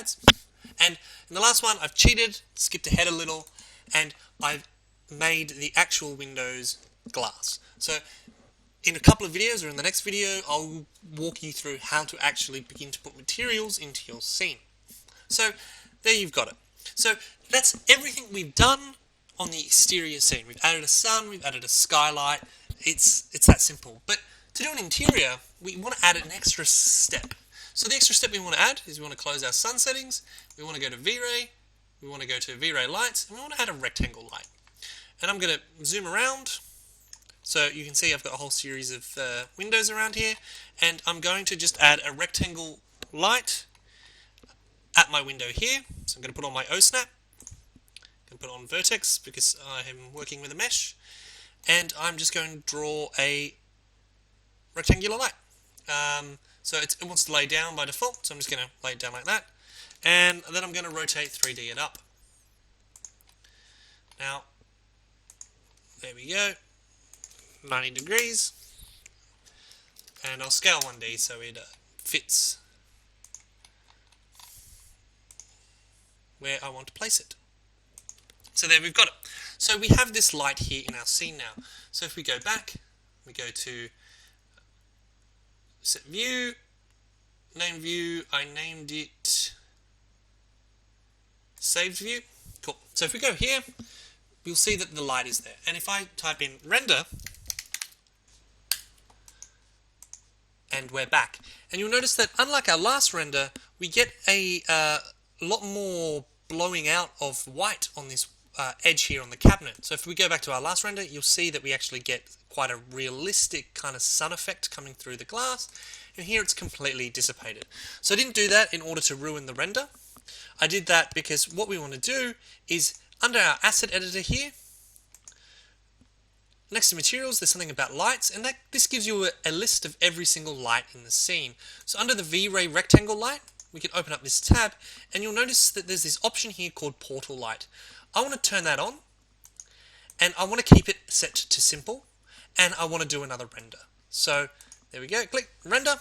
pads. And in the last one, I've cheated, skipped ahead a little, and I've made the actual windows glass. So in a couple of videos, or in the next video, I'll walk you through how to actually begin to put materials into your scene. So there you've got it. So that's everything we've done on the exterior scene. We've added a sun, we've added a skylight. It's that simple. But to do an interior, we want to add an extra step. So the extra step we want to add is we want to close our sun settings, we want to go to V-Ray, we want to go to V-Ray lights, and we want to add a rectangle light. And I'm going to zoom around. So you can see I've got a whole series of windows around here, and I'm going to just add a rectangle light at my window here. So I'm going to put on my O-snap, I'm going to put on vertex because I am working with a mesh, and I'm just going to draw a rectangular light. So it wants to lay down by default, so I'm just going to lay it down like that, and then I'm going to rotate 3D it up. Now, there we go. 90 degrees, and I'll scale 1D so it fits where I want to place it. So there we've got it. So we have this light here in our scene now. So if we go back, we go to set view, name view, I named it saved view. Cool. So if we go here, you'll see that the light is there. And if I type in render, and we're back. And you'll notice that unlike our last render, we get a lot more blowing out of white on this edge here on the cabinet. So if we go back to our last render, you'll see that we actually get quite a realistic kind of sun effect coming through the glass. And here it's completely dissipated. So I didn't do that in order to ruin the render. I did that because what we want to do is under our asset editor here, next to materials, there's something about lights, and this gives you a list of every single light in the scene. So under the V-Ray rectangle light, we can open up this tab, and you'll notice that there's this option here called portal light. I want to turn that on, and I want to keep it set to simple, and I want to do another render. So there we go, click render,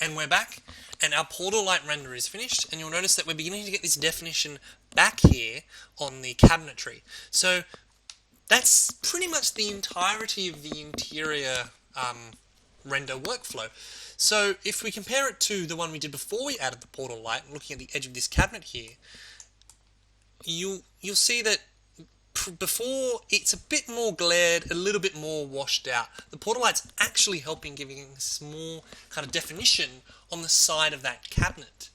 and we're back, and our portal light render is finished, and you'll notice that we're beginning to get this definition back here on the cabinetry. So that's pretty much the entirety of the interior render workflow. So if we compare it to the one we did before we added the portal light, looking at the edge of this cabinet here, you'll see that before it's a bit more glared, a little bit more washed out. The portal light's actually helping giving us more kind of definition on the side of that cabinet.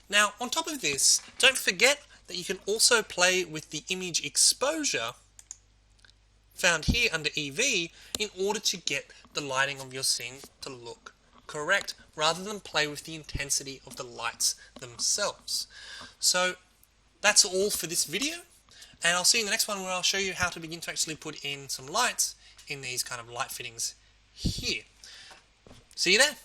Now, on top of this, don't forget that you can also play with the image exposure found here under EV in order to get the lighting of your scene to look correct, rather than play with the intensity of the lights themselves. So that's all for this video, and I'll see you in the next one where I'll show you how to begin to actually put in some lights in these kind of light fittings here. See you there.